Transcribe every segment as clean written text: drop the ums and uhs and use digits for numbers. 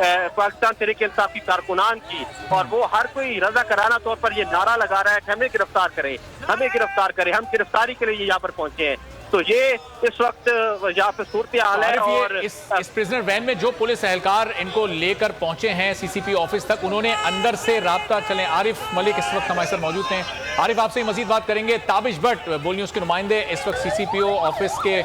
पाकिस्तान तहरीक इंसाफ की कारकुनान की, और वो हर कोई रजा कराना तौर पर ये नारा लगा रहा है कि हमें गिरफ्तार करें, हमें गिरफ्तार करें, हम गिरफ्तारी के लिए यहाँ पर पहुंचे हैं। तो ये इस वक्त यहाँ पे सूरत हाल है। और इस प्रिजनर वैन में जो पुलिस एहलकार इनको लेकर पहुंचे हैं सीसीपी ऑफिस तक, उन्होंने अंदर से राब्ता चले। आरिफ मलिक इस वक्त हमारे साथ मौजूद हैं। आरिफ, आपसे मजीद बात करेंगे। ताबिश भट्ट बोल न्यूज के नुमाइंदे इस वक्त सीसीपीओ ऑफिस के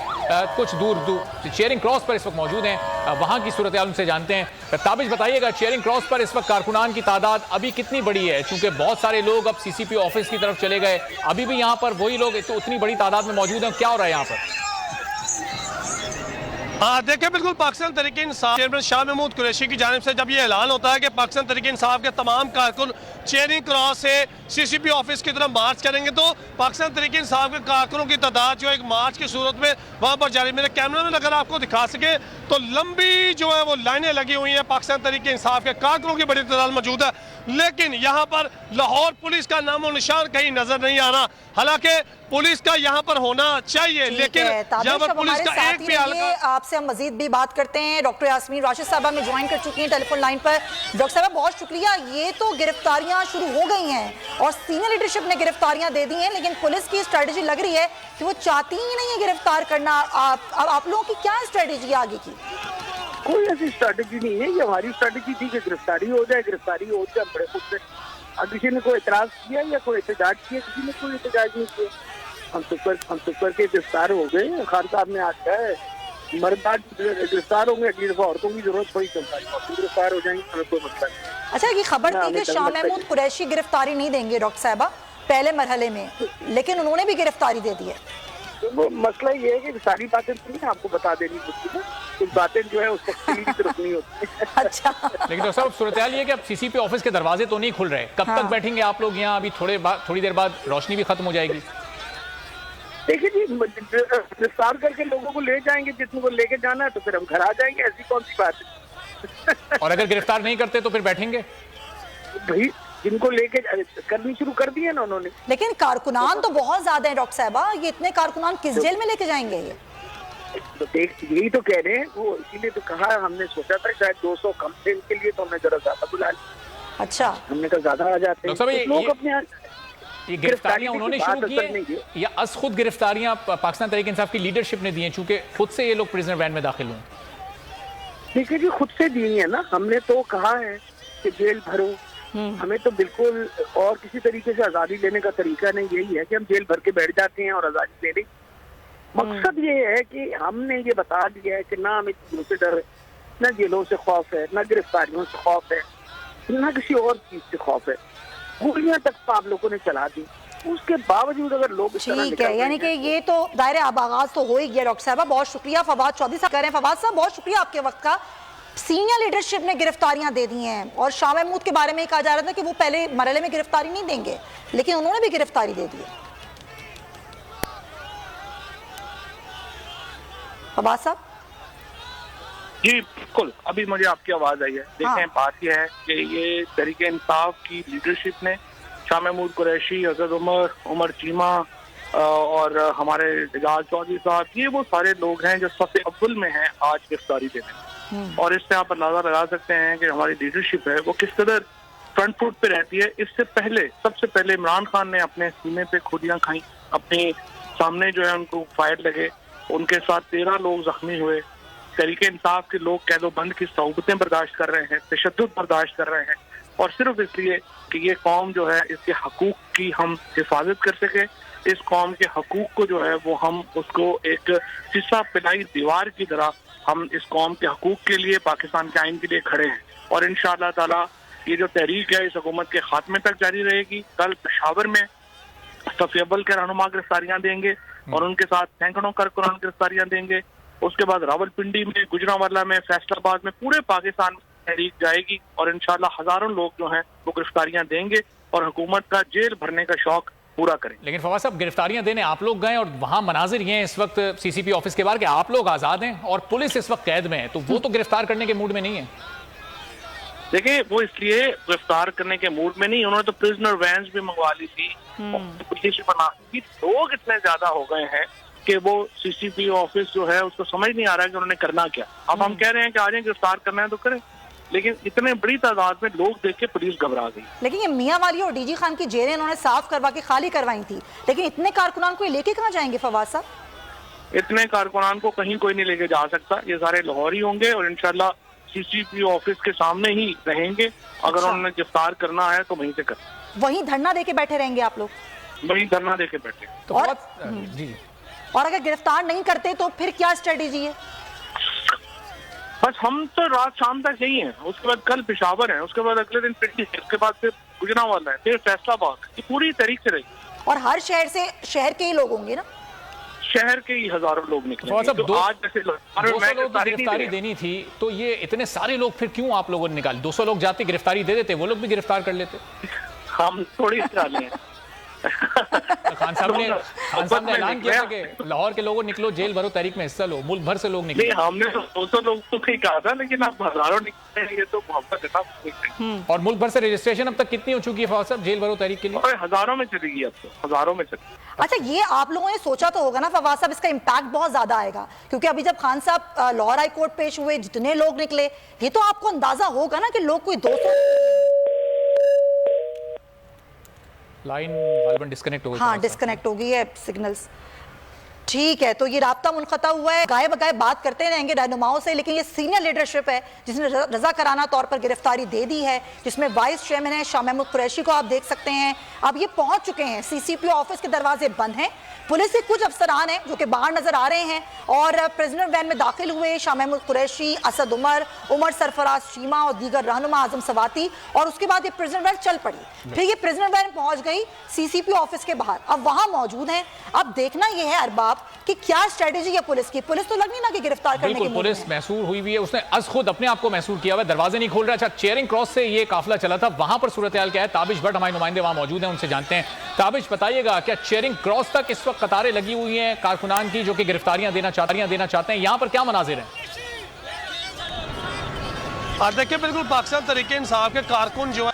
कुछ दूर चेयरिंग क्रॉस पर इस वक्त मौजूद हैं, वहां की सूरत हाल उनसे जानते हैं। ताबिश, बताइएगा चेयरिंग क्रॉस पर इस वक्त कारकुनान की तादाद अभी कितनी बड़ी है? चूंकि बहुत सारे लोग अब सीसीपीओ ऑफिस की तरफ चले गए, अभी भी यहाँ पर वही लोग तो उतनी बड़ी तादाद में मौजूद हैं, क्या हो रहा है यहाँ पर? देखिए, बिल्कुल पाकिस्तान तहरीक इंसाफ चेयरमैन शाह महमूद कुरैशी की जानिब से जब ये ऐलान होता है कि पाकिस्तान तहरीक इंसाफ के तमाम कारकुन चेयरिंग क्रॉस से सीसीपी ऑफिस की तरफ मार्च करेंगे, तो पाकिस्तान तहरीक इंसाफ के कारकुनों की तादाद जो एक मार्च की सूरत में वहाँ पर जारी। मेरे कैमरा में अगर आपको दिखा सके तो लंबी जो है वो लाइनें लगी हुई हैं, पाकिस्तान तहरीक इंसाफ के कारकुनों की बड़ी तादाद मौजूद है। लेकिन यहाँ पर लाहौर पुलिस का नामो निशान कहीं नजर नहीं आ रहा। हालांकि पुलिस का यहाँ पर होना चाहिए, लेकिन यहाँ पर पुलिस का एक भी आपसे हम मजीद भी बात करते हैं। डॉक्टर यास्मीन राशिद साहब हमें ज्वाइन कर चुकी हैं टेलीफोन लाइन पर। डॉक्टर साहब, बहुत शुक्रिया। ये तो गिरफ्तारियां शुरू हो गई हैं और सीनियर लीडरशिप ने गिरफ्तारियां दे दी हैं, लेकिन पुलिस की स्ट्रेटेजी लग रही है कि वो चाहती ही नहीं है गिरफ्तार करना। आप लोगों की क्या स्ट्रेटेजी आगे की? कोई ऐसी स्ट्रेटेजी नहीं है। ये हमारी स्ट्रेटेजी थी कि गिरफ्तारी हो जाए, गिरफ्तारी हो जाए, बड़े खुद से। अब किसी ने कोई एतराज किया या कोई एहतजाज किया? किसी ने कोई एहतजाज नहीं किया। हम चुप करके गिरफ्तार हो गए। खान साहब ने आज कहा है मर्द आज गिरफ्तार होंगे, अगली दफा औरतों की जरूरत पड़ी तो गिरफ्तार हो जाएंगे, हमें कोई मसला नहीं। अच्छा, ये खबर थी कि शाह महमूद कुरैशी गिरफ्तारी नहीं देंगे डॉक्टर साहबा पहले मरहले में, लेकिन उन्होंने भी गिरफ्तारी दे दी है। तो वो मसला ये है कि सारी बातें नहीं आपको बता देनी होती है, कुछ बातें जो है उस वक्त की तरफ नहीं होती। अच्छा, लेकिन डॉक्टर साहब, सूरत हाल ये है कि अब सीसीपी ऑफिस के दरवाजे तो नहीं खुल रहे, कब तक बैठेंगे आप लोग यहाँ? अभी थोड़ी देर बाद रोशनी भी खत्म हो जाएगी। देखिए जी, गिरफ्तार करके लोगों को ले जाएंगे, जितने को लेके जाना है, तो फिर हम घर आ जाएंगे। ऐसी कौन सी बात है? और अगर गिरफ्तार नहीं करते तो फिर बैठेंगे? भाई, जिनको लेके करनी शुरू कर दी है ना उन्होंने। लेकिन कारकुनान तो बहुत ज्यादा है डॉक्टर साहबा, ये इतने कारकुनान किस जेल में लेके जाएंगे? ये तो देख, यही तो कह रहे हैं वो, इसीलिए तो कहा हमने सोचा था शायद 200 कम थे इनके लिए, तो हमने जरा ज्यादा बुला लिया। अच्छा, हमने कहा ज्यादा आ जाते हैं लोग अपने। ये गिरफ्तारियां उन्होंने शुरू की या अस खुद गिरफ्तारियां पाकिस्तान तहरीक इंसाफ की लीडरशिप ने दी हैं, चूंकि खुद से ये लोग प्रिजनर वैन में दाखिल हुए? देखिए जी, खुद से दी है ना। हमने तो कहा है कि जेल भरो, हमें तो बिल्कुल और किसी तरीके से आजादी लेने का तरीका नहीं। यही है कि हम जेल भर के बैठ जाते हैं और आजादी ले लें। मकसद ये है कि हमने ये बता दिया है कि ना हमें जेलों से डर है, ना जेलों से खौफ है, ना गिरफ्तारियों से खौफ है, ना किसी और चीज से खौफ है। गोलियां तक तो आप लोगों ने चला दी, उसके बावजूद अगर लोग ठीक है, यानी कि ये तो दायरे अब आगाज तो हो ही गया। डॉक्टर साहब बहुत शुक्रिया। फवाद चौधरी साहब कह रहे हैं। फवाद साहब बहुत शुक्रिया आपके वक्त का। सीनियर लीडरशिप ने गिरफ्तारियां दे दी हैं और शाह महमूद के बारे में कहा जा रहा था कि वो पहले मरहले में गिरफ्तारी नहीं देंगे, लेकिन उन्होंने भी गिरफ्तारी दे दी है। फवाद साहब जी बिल्कुल, अभी मुझे आपकी आवाज आई है। देखें, बात यह है कि ये तहरीक इंसाफ की लीडरशिप ने शाह महमूद कुरैशी, अजद उमर चीमा और हमारे एजाज चौधरी साहब, ये वो सारे लोग हैं जो सबसे अव्वल में हैं आज गिरफ्तारी देने में। और इससे आप अंदाजा लगा सकते हैं कि हमारी लीडरशिप है वो किस कदर फ्रंट फुट पे रहती है। इससे पहले, सबसे पहले इमरान खान ने अपने सीने पे खुदियां खाई, अपने सामने जो है उनको फायर लगे, उनके साथ 13 लोग जख्मी हुए। तहरीक इंसाफ के लोग कैदोबंद की सौबतें बर्दाश्त कर रहे हैं, तशद्दुद बर्दाश्त कर रहे हैं, और सिर्फ इसलिए कि ये कौम जो है इसके हकूक की हम हिफाजत कर सके, इस कौम के हकूक को जो है वो हम उसको एक शीशा पिलाई दीवार की तरह हम इस कौम के हकूक के लिए, पाकिस्तान के आइन के लिए खड़े हैं। और इंशाअल्लाह ताला ये जो तहरीक है इस हुकूमत के खात्मे तक जारी रहेगी। कल पेशावर में सफ़ अव्वल के रहनुमा गिरफ्तारियां देंगे और उनके साथ सैकड़ों कारकुनान गिरफ्तारियां देंगे। उसके बाद रावलपिंडी में, गुजरांवाला में, फैसलाबाद में, पूरे पाकिस्तान में तहरीक जाएगी और इंशाअल्लाह हजारों लोग जो हैं वो गिरफ्तारियां देंगे और हुकूमत का जेल भरने का शौक पूरा करें। लेकिन फवाद साहब, गिरफ्तारियां देने आप लोग गए और वहां मनाजिर ये हैं इस वक्त सीसीपी ऑफिस के बाहर कि आप लोग आजाद हैं और पुलिस इस वक्त कैद में है, तो वो तो गिरफ्तार करने के मूड में नहीं है। देखिए, वो इसलिए गिरफ्तार करने के मूड में नहीं, उन्होंने तो प्रिजनर वैन्स भी मंगवा ली थी, पुलिस बना दी। लोग इतने ज्यादा हो गए हैं कि वो सीसीपी ऑफिस जो है उसको समझ नहीं आ रहा है कि उन्होंने करना क्या। अब हम कह रहे हैं कि आ जाए, गिरफ्तार करना है तो करें। लेकिन इतने बड़ी तादाद में लोग देख के पुलिस घबरा गई। लेकिन ये मियां वाली और डीजी खान की जेलें उन्होंने साफ करवा के खाली करवाई थी, लेकिन इतने कारकुनान को लेके कहाँ जाएंगे फवाद साहब? इतने कारकुनान को कहीं कोई नहीं लेके जा सकता, ये सारे लाहौर ही होंगे और इंशाल्लाह सीसीपी ऑफिस के सामने ही रहेंगे। अगर उन्होंने गिरफ्तार करना है तो वहीं से कर, वहीं धरना देके बैठे रहेंगे आप लोग? वहीं धरना देके बैठे। तो जी, और अगर गिरफ्तार नहीं करते तो फिर क्या स्ट्रेटेजी है? बस हम तो रात शाम तक यही हैं, उसके बाद कल पेशावर है, उसके बाद अगले दिन पिंडी है, उसके बाद फिर गुजरांवाला है, फिर फैसलाबाद, ये पूरी तरीके से रहेगी। और हर शहर से शहर के ही लोग होंगे ना? शहर के ही हजारों लोग निकले। तो आज जैसे 200 लोग की गिरफ्तारी देनी थी, तो ये इतने सारे लोग फिर क्यों आप लोगों ने निकाले? 200 लोग जाते गिरफ्तारी दे देते, वो लोग भी गिरफ्तार कर लेते। हम थोड़ी निकाले हैं। खान साहब ने ऐलान किया था कि लाहौर के लोगों निकलो, जेल भरो तहरीक में हिस्सा लो, मुल्क भर से लोग निकले। नहीं, हमने तो 200 लोग तो नहीं कहा था, लेकिन अब हजारों निकले हैं, ये तो मोहब्बत है ना। और मुल्क भर से रजिस्ट्रेशन अब तक कितनी हो चुकी है फवाद साहब जेल भरो तहरीक के लिए? और हजारों में चलेगी, अब तो हजारों में चलेगी। अच्छा, ये आप लोगों ने सोचा तो होगा ना फवाद साहब, इसका इम्पैक्ट बहुत ज्यादा आएगा, क्योंकि अभी जब खान साहब लाहौर हाई कोर्ट पेश हुए, जितने लोग निकले, ये तो आपको अंदाजा होगा ना कि लोग कोई 200 लाइन गालिबन डिस्कनेक्ट हो गई। हाँ, डिस्कनेक्ट हो गई है सिग्नल्स। ठीक है, तो ये राब्ता मुनक़ता हुआ है, गायब गायब बात करते रहेंगे रहनुमाओं से, लेकिन ये सीनियर लीडरशिप है जिसने रज़ाकाराना तौर पर गिरफ्तारी दे दी है, जिसमें वाइस चेयरमैन है शाह महमूद कुरैशी को आप देख सकते हैं। अब ये पहुंच चुके हैं, सीसीपी ऑफिस के दरवाजे बंद हैं, पुलिस के कुछ अफसरान हैं जो कि बाहर नजर आ रहे हैं और प्रिजनर वैन में दाखिल हुए शाह महमूद कुरैशी, असद उमर सरफराज चीमा और दीगर रहनुमा आजम सवाती, और उसके बाद ये प्रिजनर वैन चल पड़ी। फिर ये प्रिजनर वैन पहुंच गई सीसीपी ऑफिस के बाहर, अब वहां मौजूद हैं। अब देखना यह है अरबाब कि क्या स्ट्रेटेजी है पुलिस की। पुलिस तो लग नहीं ना कि गिरफ्तार करने की पुलिस मैसूर हुई है, उसने अज खुद अपने आप को मैसूर किया हुआ, दरवाजे नहीं खोल रहा। अच्छा, चेयरिंग क्रॉस से ये काफिला चला था, वहां पर सूरत हाल क्या है? ताबिश भट्ट हमारे नुमाइंदे वहां मौजूद हैं, उनसे जानते हैं। ताबिश, बताइएगा क्या चेयरिंग क्रॉस तक इस वक्त कतारें लगी हुई हैं कारकुनान की जो कि गिरफ्तारियां देना चाहते हैं, यहां पर क्या मनाजिर हैं? देखिए, बिल्कुल पाकिस्तान तहरीक इंसाफ के कारकुन जो है,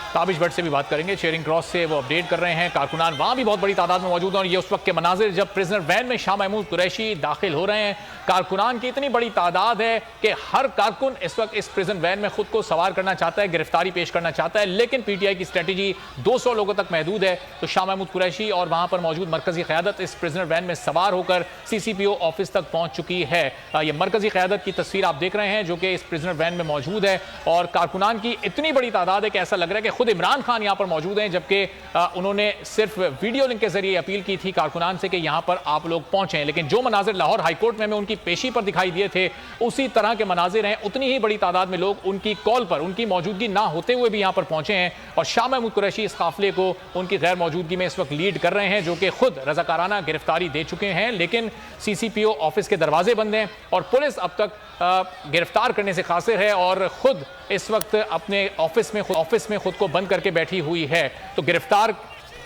ताबिश भट्ट से भी बात करेंगे, चेयरिंग क्रॉस से वो अपडेट कर रहे हैं। कारकुनान वहां भी बहुत बड़ी तादाद में मौजूद हैं और ये उस वक्त के मनाजिर जब प्रिजनर वैन में शाह महमूद कुरैशी दाखिल हो रहे हैं। कारकुनान की इतनी बड़ी तादाद है कि हर कारकुन इस वक्त इस प्रिजन वैन में खुद को सवार करना चाहता है, गिरफ्तारी पेश करना चाहता है, लेकिन पीटीआई की स्ट्रेटेजी 200 लोगों तक महदूद है। तो शाह महमूद कुरैशी और वहां पर मौजूद मरकजी क़यादत इस प्रिजनर वैन में सवार होकर सीसीपीओ ऑफिस तक पहुंच चुकी है। ये मरकजी क़यादत की तस्वीर आप देख रहे हैं जो कि इस प्रिजनर वैन में मौजूद है और कारकुनान की इतनी बड़ी तादाद है कि ऐसा लग रहा है कि खुद इमरान खान यहां पर मौजूद हैं, जबकि उन्होंने सिर्फ वीडियो लिंक के जरिए अपील की थी कारकुनान से कि यहां पर आप लोग पहुंचे। लेकिन जो मनाजिर लाहौर हाईकोर्ट में उनकी पेशी पर दिखाई दिए थे, उसी तरह के मनाजिर हैं। उतनी ही बड़ी तादाद में लोग उनकी कॉल पर, उनकी मौजूदगी ना होते हुए भी यहां पर पहुंचे हैं और शाह महमूद कुरैशी इस काफिले को उनकी गैर मौजूदगी में इस वक्त लीड कर रहे हैं, जो कि खुद रज़ाकाराना गिरफ्तारी दे चुके हैं। लेकिन सीसीपीओ ऑफिस के दरवाजे बंद हैं और पुलिस अब तक गिरफ्तार करने से कासिर है और खुद इस वक्त अपने ऑफिस में खुद को बंद करके बैठी हुई है। तो गिरफ्तार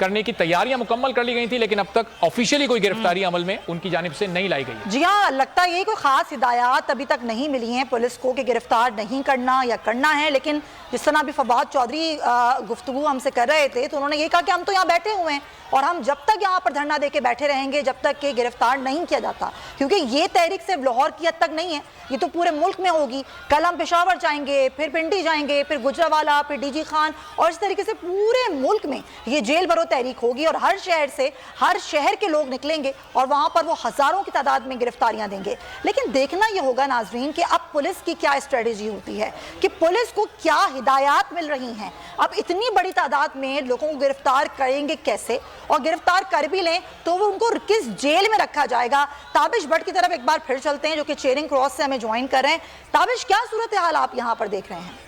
करने की तैयारियां मुकम्मल कर ली गई थी, लेकिन अब तक ऑफिशियली कोई गिरफ्तारी अमल में उनकी जानिब से नहीं लाई गई। जी हाँ, लगता है कोई खास हिदायत अभी तक नहीं मिली हैं पुलिस को कि गिरफ्तार नहीं करना या करना है। लेकिन जिस तरह अभी फवाद चौधरी गुफ्तगू हमसे कर रहे थे, तो उन्होंने ये कहा कि हम तो यहाँ बैठे हुए हैं और हम जब तक यहाँ पर धरना देके बैठे रहेंगे जब तक कि गिरफ्तार नहीं किया जाता, क्योंकि ये तहरीक सिर्फ लाहौर की हद तक नहीं है, ये तो पूरे मुल्क में होगी। कल हम पेशावर जाएंगे, फिर पिंडी जाएंगे, फिर गुजरांवाला, फिर डीजी खान, और इस तरीके से पूरे मुल्क में ये जेल भरो तहरीक होगी और हर शहर से, हर शहर के लोग निकलेंगे और वहां पर वो हजारों की तादाद में गिरफ्तारियां देंगे। लेकिन देखना यह होगा नाजरीन कि अब पुलिस की क्या स्ट्रेटेजी होती है, कि पुलिस को क्या हिदायत मिल रही हैं। अब इतनी बड़ी तादाद में लोगों को गिरफ्तार करेंगे कैसे, और गिरफ्तार कर भी लें तो वो उनको किस जेल में रखा जाएगा। ताबिश भट्ट की तरफ एक बार फिर चलते हैं जो कि चेयरिंग क्रॉस से हमें ज्वाइन कर रहे हैं। ताबिश, क्या सूरत हाल आप यहाँ पर देख रहे हैं?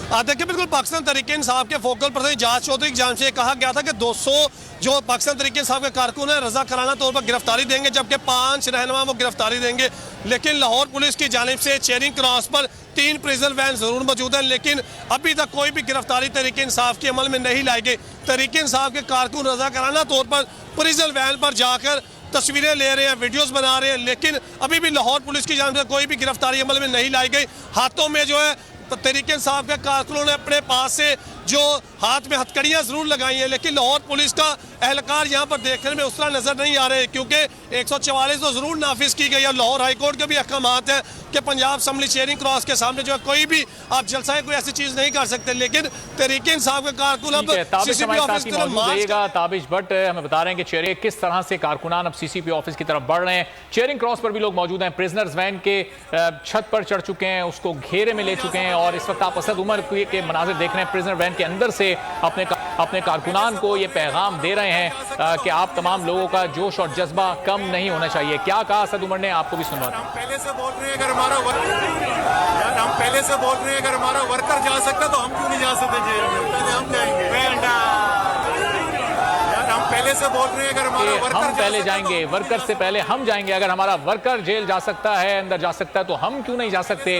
देखिए, बिल्कुल पाकिस्तान तहरीक इंसाफ के फोकल पर्सन इजाज चौधरी की जानिब से कहा गया था कि 200 जो पाकिस्तान तहरीक इंसाफ के कारकुन है रज़ाकाराना तौर पर गिरफ्तारी देंगे, जबकि 5 रहनुमा वो गिरफ्तारी देंगे। लेकिन लाहौर पुलिस की जानिब से चेयरिंग क्रॉस पर 3 प्रिजन वैन जरूर मौजूद हैं, लेकिन अभी तक कोई भी गिरफ्तारी तहरीक इंसाफ के अमल में नहीं लाई गई। तहरीक इंसाफ के कारकुन रज़ाकाराना तौर पर प्रिजन वैन पर जाकर तस्वीरें ले रहे हैं, वीडियोस बना रहे हैं, लेकिन अभी भी लाहौर पुलिस की जानिब से कोई भी गिरफ्तारी अमल में नहीं लाई गई। हाथों में जो है तहरीक इंसाफ के कारकुनों ने अपने पास से जो हाथ में हथकड़ियां जरूर लगाई हैं, लेकिन लाहौर पुलिस का एहलकार यहाँ पर देखने में उस तरह नजर नहीं आ रहे, क्योंकि 144 तो जरूर नाफिज की गई है। लाहौर हाईकोर्ट के भी अहकाम हैं कि पंजाब असम्बली चेयरिंग क्रॉस के सामने जो है कोई भी आप जलसाएं कोई ऐसी चीज नहीं कर सकते, लेकिन तहरीक इंसाफ के कारकुन अब सीसीपी ऑफिस की तरफ मार्च ताबिश भट्ट हमें बता रहे हैं कि चेहरे किस तरह से कारकुनान अब सीसीपी ऑफिस की तरफ बढ़ रहे हैं। चेयरिंग क्रॉस पर भी लोग मौजूद हैं, प्रिजनर्स वैन के छत पर चढ़ चुके हैं, उसको घेरे में ले चुके हैं और इस वक्त आप असद उमर के मनाजिर देख रहे हैं। प्रिजनर वैन के अंदर से अपने कारकुनान को ये पैगाम दे रहे हैं कि आप तमाम लोगों का जोश और जज्बा कम नहीं होना चाहिए। क्या कहा असद उमर ने, आपको भी सुनवा दें। हम पहले से बोल रहे हैं अगर हमारा वर्कर जा सकता तो हम क्यों नहीं जा सकते जेल में? पहले हम जाएंगे यार, हम पहले से बोल रहे हैं अगर हमारा वर्कर हम पहले जाएंगे, वर्कर से पहले हम जाएंगे। अगर हमारा वर्कर जेल जा सकता है, अंदर जा सकता है, तो हम क्यों नहीं जा सकते?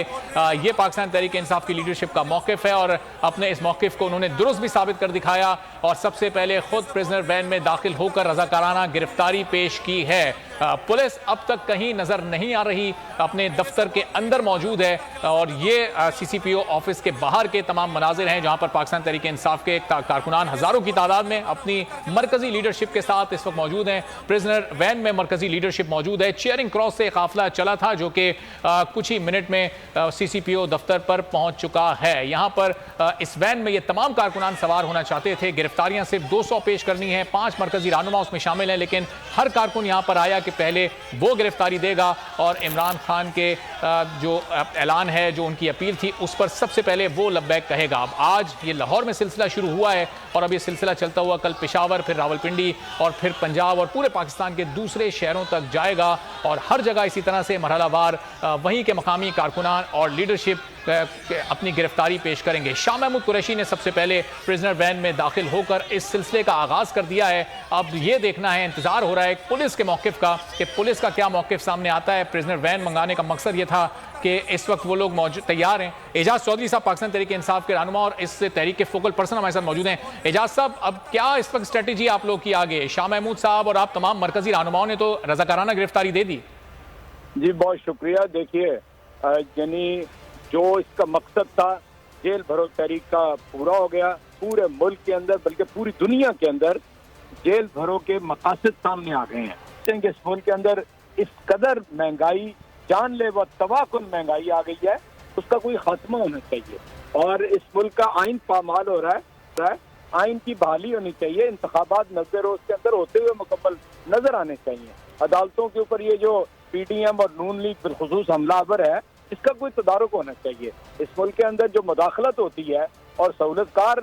ये पाकिस्तान तहरीक इंसाफ की लीडरशिप का मौकिफ है और अपने इस मौकिफ को उन्होंने दुरुस्त भी साबित कर दिखाया और सबसे पहले खुद प्रिजनर वैन में दाखिल होकर रजाकाराना गिरफ्तारी पेश की है। पुलिस अब तक कहीं नजर नहीं आ रही, अपने दफ्तर के अंदर मौजूद है और ये सीसीपीओ ऑफिस के बाहर के तमाम मनाजिर हैं जहां पर पाकिस्तान तहरीक इंसाफ के कारकुनान हजारों की तादाद में अपनी मरकजी लीडरशिप के साथ इस वक्त मौजूद हैं। प्रिजनर वैन में मरकजी लीडरशिप मौजूद है। चेयरिंग क्रॉस से काफिला चला था जो कि कुछ ही मिनट में सीसीपीओ दफ्तर पर पहुंच चुका है। यहाँ पर इस वैन में ये तमाम कारकुनान सवार होना चाहते थे। गिरफ्तारियां सिर्फ 200 पेश करनी है, 5 मरकजी रहनुमा उसमें शामिल हैं, लेकिन हर कारकुन यहाँ पर आया कि पहले वो गिरफ्तारी देगा और इमरान खान के जो ऐलान है, जो उनकी अपील थी, उस पर सबसे पहले वो लब्बैक कहेगा। अब आज ये लाहौर में सिलसिला शुरू हुआ है और अब ये सिलसिला चलता हुआ कल पेशावर, फिर रावलपिंडी और फिर पंजाब और पूरे पाकिस्तान के दूसरे शहरों तक जाएगा और हर जगह इसी तरह से मरहलावार वहीं के मकामी कारकुनान और लीडरशिप अपनी गिरफ्तारी पेश करेंगे। शाह महमूद कुरैशी ने सबसे पहले प्रिजनर वैन में दाखिल होकर इस सिलसिले का आगाज कर दिया है। अब ये देखना है, इंतजार हो रहा है पुलिस के मौकिफ का कि पुलिस का क्या मौकिफ सामने आता है। प्रिजनर वैन मंगाने का मकसद ये था कि इस वक्त वो लोग मौजूद तैयार हैं। एजाज चौधरी साहब पाकिस्तान तहरीक इंसाफ के रहनुमा और इस तहरीक के फोकल पर्सन हमारे साथ मौजूद हैं। एजाज साहब, अब क्या इस वक्त स्ट्रेटेजी आप लोग की आगे? शाह महमूद साहब और आप तमाम मरकजी रहनुमाओं ने तो रजाकाराना गिरफ्तारी दे दी। जी बहुत शुक्रिया। देखिए, यानी जो इसका मकसद था जेल भरो तहरीक का पूरा हो गया। पूरे मुल्क के अंदर बल्कि पूरी दुनिया के अंदर जेल भरो के मकासद सामने आ गए हैं। इस मुल्क के अंदर इस कदर महंगाई, जानलेवा तबाहकुन महंगाई आ गई है, उसका कोई खात्मा होना चाहिए और इस मुल्क का आइन पामाल हो रहा है। आइन की बहाली होनी चाहिए। इंतखाबात 90 रोज के अंदर होते हुए मुकम्मल नजर आने चाहिए। अदालतों के ऊपर ये जो PDM और नून लीग बिलखुसूस हमलावर है, इसका कोई तदारुक होना चाहिए। इस मुल्क के अंदर जो मुदाखलत होती है और सहूलतकार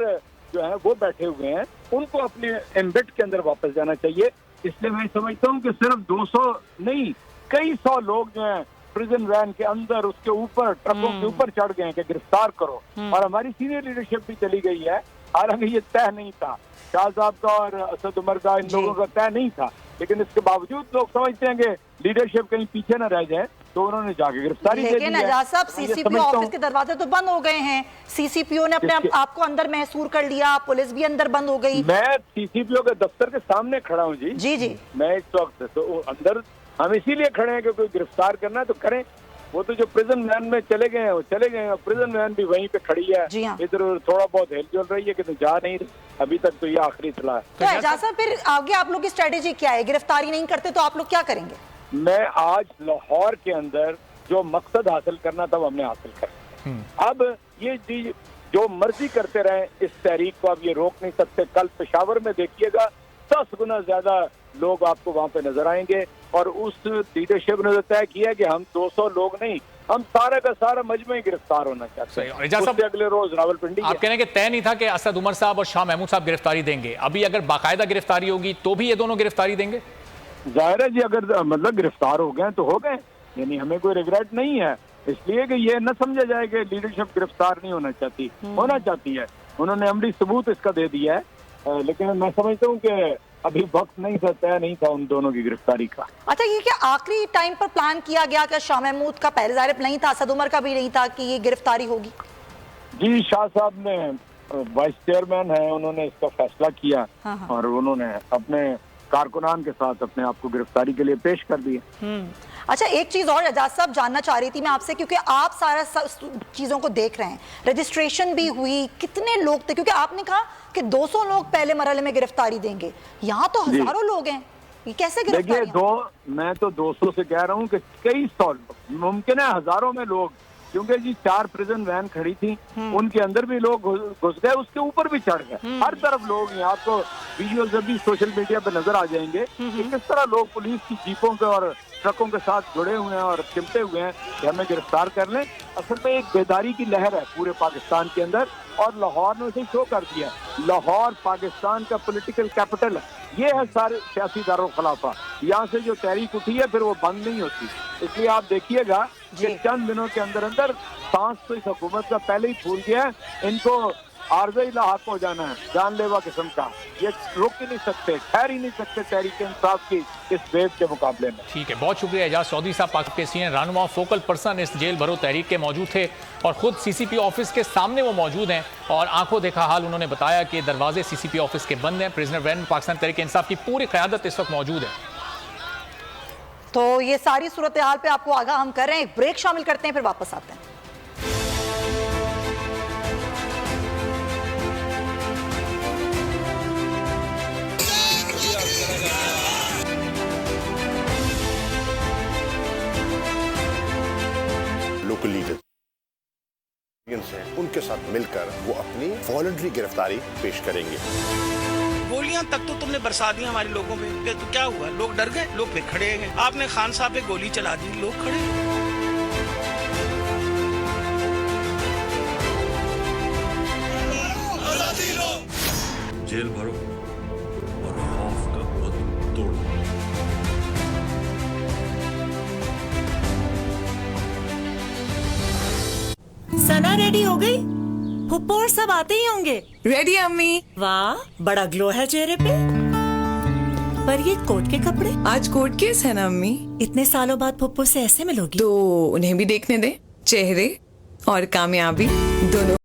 जो है वो बैठे हुए हैं, उनको अपने एम्बेड के अंदर वापस जाना चाहिए। इसलिए मैं समझता हूँ कि सिर्फ 200 नहीं, कई 100 लोग जो हैं प्रिजन वैन के अंदर, उसके ऊपर, ट्रकों के ऊपर चढ़ गए हैं कि गिरफ्तार करो। और हमारी सीनियर लीडरशिप भी चली गई है। हालांकि ये तय नहीं था, शाह साहब का और असद उमर का, इन लोगों का तय नहीं था, लेकिन इसके बावजूद लोग समझते हैं कि लीडरशिप कहीं पीछे न रह जाए, तो उन्होंने जाके गिरफ्तारी दे दी है। लेकिन एजाज साहब, सीसीपीओ ऑफिस के दरवाजे तो बंद हो गए हैं। सीसीपीओ ने अपने आप को अंदर महसूर कर लिया, पुलिस भी अंदर बंद हो गई। मैं सीसीपीओ के दफ्तर के सामने खड़ा हूँ जी। जी। मैं इस वक्त तो अंदर हम इसीलिए खड़े हैं कि कोई गिरफ्तार करना है तो करें। वो तो जो प्रिजन वैन में चले गए हैं वो चले गए हैं, प्रिजन वैन भी वहीं पे खड़ी है। इधर थोड़ा बहुत हिलजुल रही है कि तो जा नहीं, अभी तक तो ये आखिरी इत्तला है। तो एजाज साहब, फिर आगे आप लोग की स्ट्रेटेजी क्या है? गिरफ्तारी नहीं करते तो आप लोग क्या करेंगे? मैं आज लाहौर के अंदर जो मकसद हासिल करना था वो हमने हासिल कर। अब ये चीज जो मर्जी करते रहे, इस तहरीक को अब ये रोक नहीं सकते। कल पेशावर में देखिएगा 10 गुना ज्यादा लोग आपको वहां पे नजर आएंगे और उस लीडरशिप ने तय किया कि हम 200 लोग नहीं, हम सारा का सारा मजमा ही गिरफ्तार होना चाहते हैं। अगले रोज रावलपिंडी। आप कहने के तय नहीं था कि असद उमर साहब और शाह महमूद साहब गिरफ्तारी देंगे। अभी अगर बाकायदा गिरफ्तारी होगी तो भी ये दोनों गिरफ्तारी देंगे? जाहिर है जी, अगर मतलब गिरफ्तार हो गए तो हो गए, यानी हमें कोई रिग्रेट नहीं है। इसलिए कि ये न समझा जाए कि लीडरशिप गिरफ्तार नहीं होना चाहती, होना चाहती है। उन्होंने अमली सबूत इसका दे दिया है, लेकिन मैं समझता हूँ कि अभी वक्त नहीं था, तय नहीं था उन दोनों की गिरफ्तारी का। अच्छा, ये क्या आखिरी टाइम पर प्लान किया गया कि शाह महमूद का पहले ज़ाहिर नहीं था, असद उमर का भी नहीं था कि ये गिरफ्तारी होगी? जी, शाह साहब ने वाइस चेयरमैन है, उन्होंने इसका फैसला किया और उन्होंने अपने कारकुनान के साथ अपने आप को गिरफ्तारी के लिए पेश कर दिया। अच्छा, एक चीज और एजाज साहब जानना चाह रही थी मैं आपसे, क्योंकि आप सारा चीजों को देख रहे हैं, रजिस्ट्रेशन भी हुई, कितने लोग थे, क्योंकि आपने कहा कि 200 लोग पहले मरहले में गिरफ्तारी देंगे, यहाँ तो हजारों लोग हैं, ये कैसे गिरफ्तारी? देखिए, मैं तो 200 से कह रहा हूँ कि कई सौ, मुमकिन है हजारों में लोग, क्योंकि जी 4 प्रिजन वैन खड़ी थी, उनके अंदर भी लोग घुस गए, उसके ऊपर भी चढ़ गए, हर तरफ लोग। यहाँ तो वीडियो जब भी सोशल मीडिया पे नजर आ जाएंगे कि किस तरह लोग पुलिस की जीपों के और ट्रकों के साथ जुड़े हुए हैं और चिमटे हुए हैं कि हमें गिरफ्तार कर लें। असल में एक बेदारी की लहर है पूरे पाकिस्तान के अंदर, और लाहौर ने उसे शो कर दिया। लाहौर पाकिस्तान का पॉलिटिकल कैपिटल है, ये है सारे सियासी दारुल खिलाफा। यहाँ से जो तहरीक उठी है फिर वो बंद नहीं होती। इसलिए आप देखिएगा कि चंद दिनों के अंदर अंदर सांस तो इस हुकूमत का पहले ही फूल गया है। इनको आर्ज़ी लाहक हो जाना है, जानलेवा किस्म का, ये रुक ही नहीं सकते, ठहर ही नहीं सकते तहरीक इंसाफ की इस वेव के मुकाबले में। ठीक है, बहुत शुक्रिया एजाज चौधरी साहब, पाक के सीनियर रहनुमा, फोकल पर्सन इस जेल भरो तहरीक के मौजूद थे और खुद सीसीपी ऑफिस के सामने वो मौजूद हैं और आंखों देखा हाल उन्होंने बताया कि दरवाजे सीसीपी ऑफिस के बंद हैं। प्रिजनर वैन में पाकिस्तान तहरीक इंसाफ की पूरी क़यादत इस वक्त मौजूद है। तो ये सारी सूरत हाल पे आपको आगाह हम कर रहे हैं, एक ब्रेक शामिल करते हैं, फिर वापस आते हैं। लोकल लीडर उनके साथ मिलकर वो अपनी वॉलंटरी गिरफ्तारी पेश करेंगे। गोलियां तक तो तुमने बरसा दी हमारे लोगों पे, तो क्या हुआ? लोग डर गए, लोग फिर खड़े गए। आपने खान साहब पे गोली चला दी, लोग खड़े। जेल भरो और खौफ का बुत तोड़ो। सना रेडी हो गई? फुप्पो और सब आते ही होंगे। रेडी अम्मी। वाह, बड़ा ग्लो है चेहरे पे। पर ये कोट के कपड़े? आज कोर्ट केस है ना अम्मी। इतने सालों बाद फुप्पो से ऐसे मिलोगी? तो उन्हें भी देखने दे, चेहरे और कामयाबी दोनों।